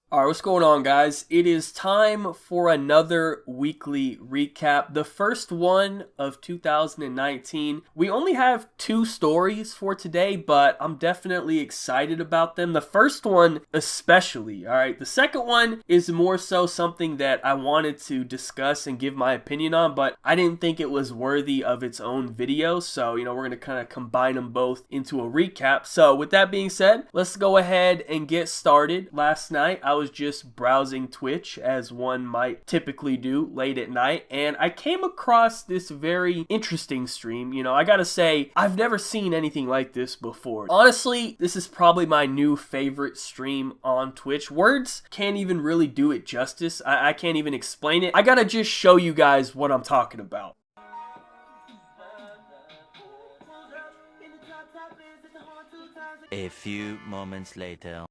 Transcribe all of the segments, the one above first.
Alright, what's going on, guys? It is time for another weekly recap, the first one of 2019. We only have 2 stories for today, but I'm definitely excited about them. The first one especially, alright? The second one is more so something that I wanted to discuss and give my opinion on, but I didn't think it was worthy of its own video, so, we're going to kind of combine them both into a recap. So, with that being said, let's go ahead and get started. Last night, I was just browsing Twitch, as one might typically do late at night, and I came across this very interesting stream. I gotta say, I've never seen anything like this before. Honestly, this is probably my new favorite stream on Twitch. Words can't even really do it justice. I can't even explain it. I gotta just show you guys what I'm talking about. A few moments later.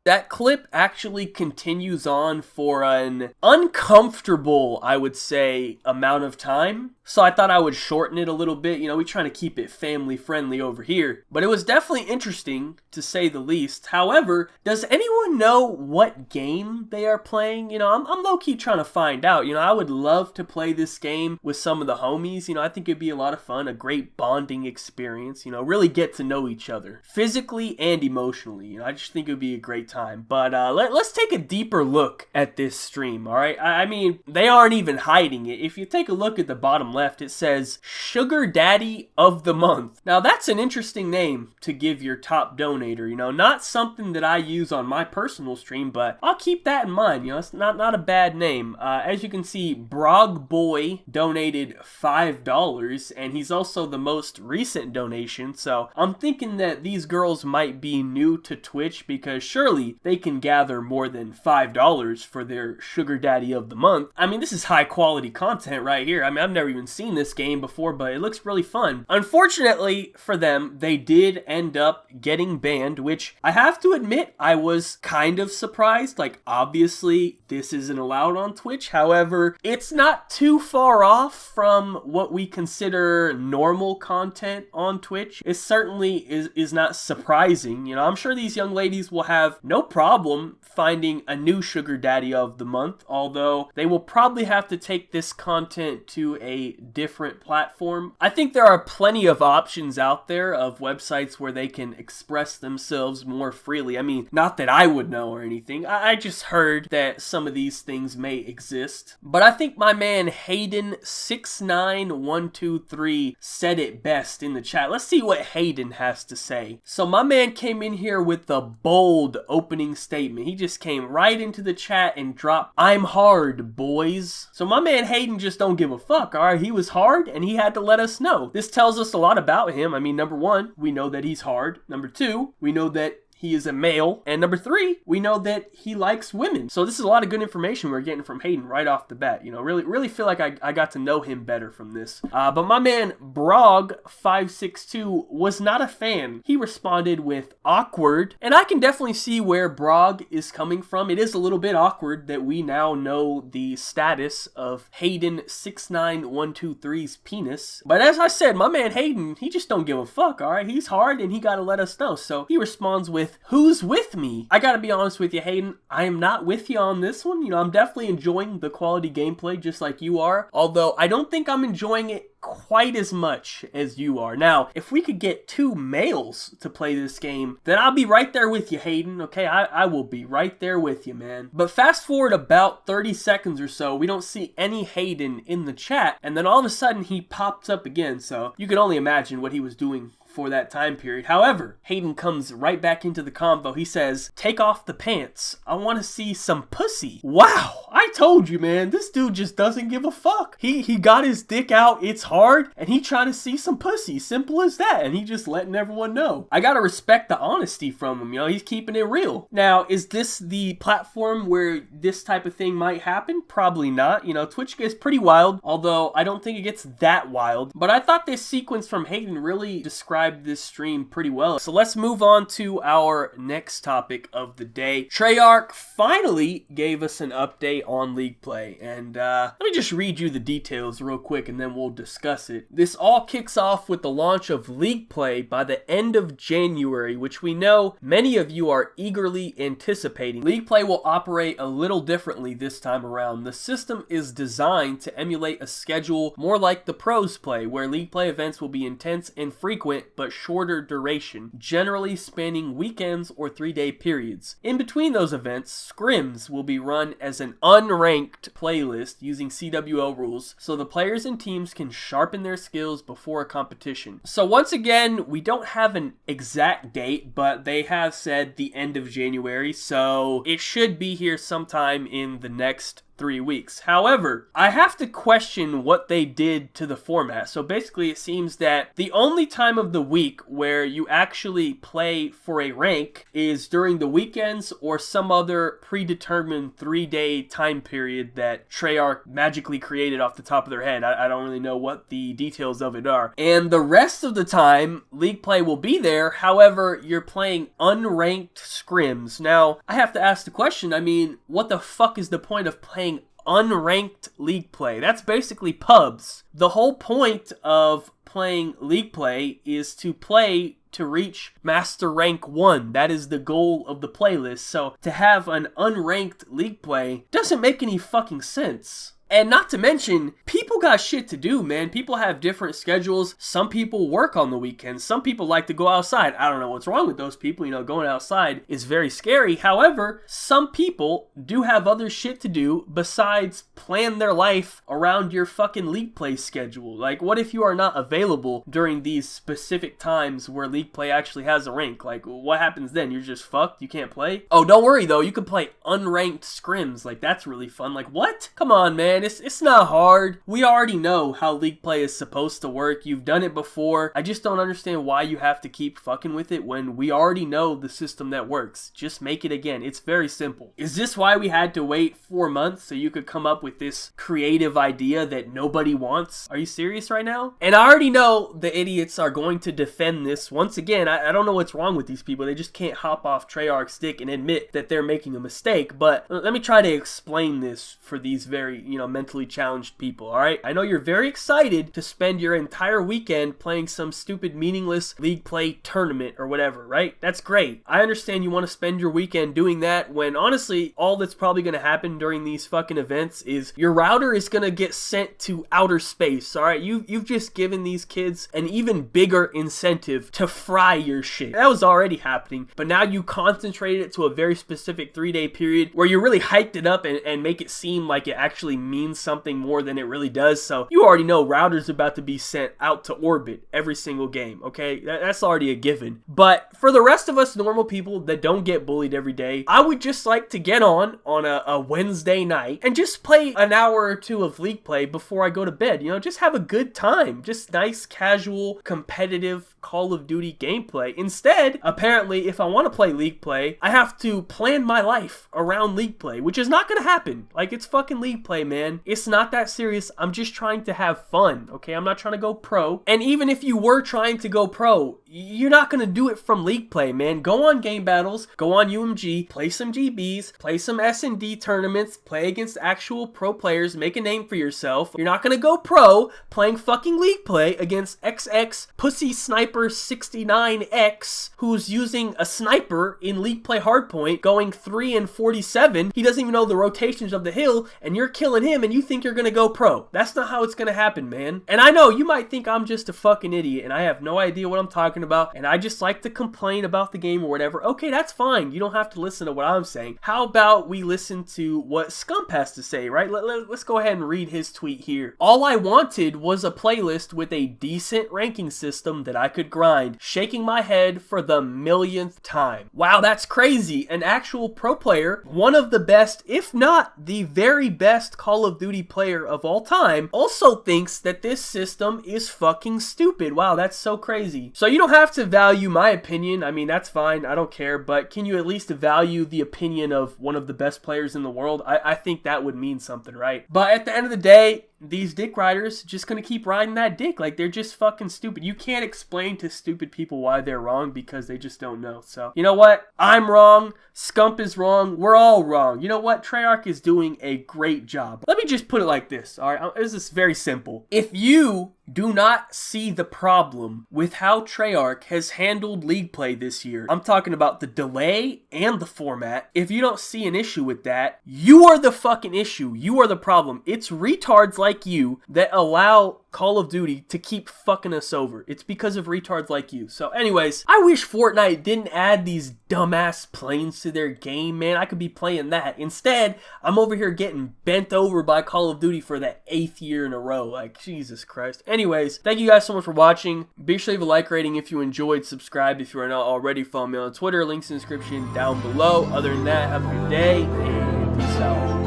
That clip actually continues on for an uncomfortable, I would say, amount of time. So I thought I would shorten it a little bit. We're trying to keep it family friendly over here. But it was definitely interesting, to say the least. However, does anyone know what game they are playing? I'm low-key trying to find out. I would love to play this game with some of the homies. I think it'd be a lot of fun, a great bonding experience. Really get to know each other, physically and emotionally. I just think it would be a great time. But let's take a deeper look at this stream, alright? I mean, they aren't even hiding it. If you take a look at the bottom left, it says Sugar Daddy of the Month. Now, that's an interesting name to give your top donator. Not something that I use on my personal stream, but I'll keep that in mind. It's not a bad name. As you can see, Brog Boy donated $5, and he's also the most recent donation, so I'm thinking that these girls might be new to Twitch, because surely they can gather more than $5 for their Sugar Daddy of the Month. I mean, this is high quality content right here. I mean, I've never even seen this game before, but it looks really fun. Unfortunately for them, they did end up getting banned, which I have to admit, I was kind of surprised. Like, obviously, this isn't allowed on Twitch. However, it's not too far off from what we consider normal content on Twitch. It certainly is not surprising. I'm sure these young ladies will have no problem finding a new Sugar Daddy of the Month, although they will probably have to take this content to a different platform. I think there are plenty of options out there of websites where they can express themselves more freely. I mean, not that I would know or anything. I just heard that some of these things may exist. But I think my man Hayden69123 said it best in the chat. Let's see what Hayden has to say. So my man came in here with a bold opening statement. He just came right into the chat and dropped, "I'm hard, boys." So my man Hayden just don't give a fuck, alright? He was hard and he had to let us know. This tells us a lot about him. I mean, number 1, we know that he's hard. Number 2, we know that he is a male. And number 3, we know that he likes women. So this is a lot of good information we're getting from Hayden right off the bat. Really feel like I got to know him better from this. But my man Brog562 was not a fan. He responded with awkward. And I can definitely see where Brog is coming from. It is a little bit awkward that we now know the status of Hayden69123's penis. But as I said, my man Hayden, he just don't give a fuck, alright? He's hard and he gotta let us know. So he responds with, "Who's with me?" I gotta be honest with you, Hayden, I am not with you on this one. I'm definitely enjoying the quality gameplay just like you are, although I don't think I'm enjoying it quite as much as you are. Now, if we could get 2 males to play this game, then I'll be right there with you, Hayden, okay? I will be right there with you, man. But fast forward about 30 seconds or so, we don't see any Hayden in the chat, and then all of a sudden he pops up again, so you can only imagine what he was doing for that time period. However, Hayden comes right back into the convo. He says, "Take off the pants. I want to see some pussy." Wow, I told you, man, this dude just doesn't give a fuck. He got his dick out, it's hard, and he trying to see some pussy. Simple as that, and he just letting everyone know. I gotta respect the honesty from him, he's keeping it real. Now, is this the platform where this type of thing might happen? Probably not. Twitch gets pretty wild, although I don't think it gets that wild. But I thought this sequence from Hayden really described this stream pretty well. So let's move on to our next topic of the day. Treyarch finally gave us an update on League Play, and let me just read you the details real quick and then we'll discuss discuss it. This all kicks off with the launch of League Play by the end of January, which we know many of you are eagerly anticipating. League Play will operate a little differently this time around. The system is designed to emulate a schedule more like the pros play, where League Play events will be intense and frequent but shorter duration, generally spanning weekends or 3-day periods. In between those events, scrims will be run as an unranked playlist using CWL rules, so the players and teams can sharpen their skills before a competition. So once again, we don't have an exact date, but they have said the end of January, so it should be here sometime in the next 3 weeks. However, I have to question what they did to the format. So basically, it seems that the only time of the week where you actually play for a rank is during the weekends or some other predetermined 3-day time period that Treyarch magically created off the top of their head. I don't really know what the details of it are. And the rest of the time, League Play will be there. However, you're playing unranked scrims. Now, I have to ask the question, I mean, what the fuck is the point of playing unranked League Play? That's basically pubs. The whole point of playing League Play is to play to reach Master Rank 1. That is the goal of the playlist. So to have an unranked League Play doesn't make any fucking sense. And not to mention, people got shit to do, man. People have different schedules. Some people work on the weekends. Some people like to go outside. I don't know what's wrong with those people. You know, going outside is very scary. However, some people do have other shit to do besides plan their life around your fucking League Play schedule. Like, what if you are not available during these specific times where League Play actually has a rank? Like, what happens then? You're just fucked? You can't play? Oh, don't worry, though. You can play unranked scrims. Like, that's really fun. Like, what? Come on, man. It's not hard. We already know how League Play is supposed to work. You've done it before. I just don't understand why you have to keep fucking with it when we already know the system that works. Just make it again. It's very simple. Is this why we had to wait 4 months so you could come up with this creative idea that nobody wants? Are you serious right now? And I already know the idiots are going to defend this. Once again, I don't know what's wrong with these people. They just can't hop off Treyarch's dick and admit that they're making a mistake. But let me try to explain this for these very, mentally challenged people, alright? I know you're very excited to spend your entire weekend playing some stupid meaningless League Play tournament or whatever, right? That's great. I understand you want to spend your weekend doing that when honestly, all that's probably going to happen during these fucking events is your router is going to get sent to outer space, alright? You've just given these kids an even bigger incentive to fry your shit. That was already happening, but now you concentrated it to a very specific 3-day period where you really hyped it up and make it seem like it actually means something more than it really does. So you already know routers about to be sent out to orbit every single game, okay? That's already a given. But for the rest of us normal people that don't get bullied every day, I would just like to get on a Wednesday night and just play an hour or two of League Play before I go to bed. Just have a good time. Just nice, casual, competitive Call of Duty gameplay. Instead, apparently, if I want to play League Play, I have to plan my life around League Play, which is not going to happen. Like, it's fucking League Play, man. It's not that serious. I'm just trying to have fun, okay? I'm not trying to go pro. And even if you were trying to go pro, you're not going to do it from League Play, man. Go on Game Battles, go on UMG, play some GBs, play some S&D tournaments, play against actual pro players, make a name for yourself. You're not going to go pro playing fucking League Play against XX Pussy Sniper 69X, who's using a sniper in League Play Hardpoint, going 3 and 47. He doesn't even know the rotations of the hill, and you're killing him, and you think you're going to go pro. That's not how it's going to happen, man. And I know you might think I'm just a fucking idiot, and I have no idea what I'm talking about, and I just like to complain about the game or whatever. Okay, that's fine. You don't have to listen to what I'm saying. How about we listen to what Scump has to say, right? Let's go ahead and read his tweet here. All I wanted was a playlist with a decent ranking system that I could grind, shaking my head for the millionth time. Wow, that's crazy. An actual pro player, one of the best, if not the very best Call of Duty player of all time, also thinks that this system is fucking stupid. Wow, that's so crazy. So you don't have to value my opinion. I mean, that's fine. I don't care. But can you at least value the opinion of one of the best players in the world? I think that would mean something, right? But at the end of the day, these dick riders just gonna keep riding that dick. Like, they're just fucking stupid. You can't explain to stupid people why they're wrong because they just don't know. So, you know what? I'm wrong. Scump is wrong. We're all wrong. You know what? Treyarch is doing a great job. Let me just put it like this, alright? This is very simple. If you do not see the problem with how Treyarch has handled League play this year. I'm talking about the delay and the format. If you don't see an issue with that, you are the fucking issue. You are the problem. It's retards like you that allow Call of Duty to keep fucking us over. It's because of retards like you. So anyways, I wish Fortnite didn't add these dumbass planes to their game, man. I could be playing that. Instead, I'm over here getting bent over by Call of Duty for that 8th year in a row. Like, Jesus Christ. Anyways, thank you guys so much for watching. Be sure to leave a like rating if you enjoyed. Subscribe if you are not already. Follow me on Twitter. Links in the description down below. Other than that, have a good day and peace out.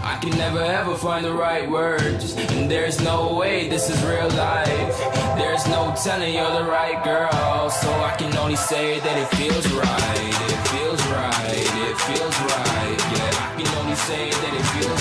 I can never ever find the right words, and there's no way this is real life. There's no telling you're the right girl, so I can only say that it feels right. It feels right, it feels right. Yeah, I can only say that it feels right.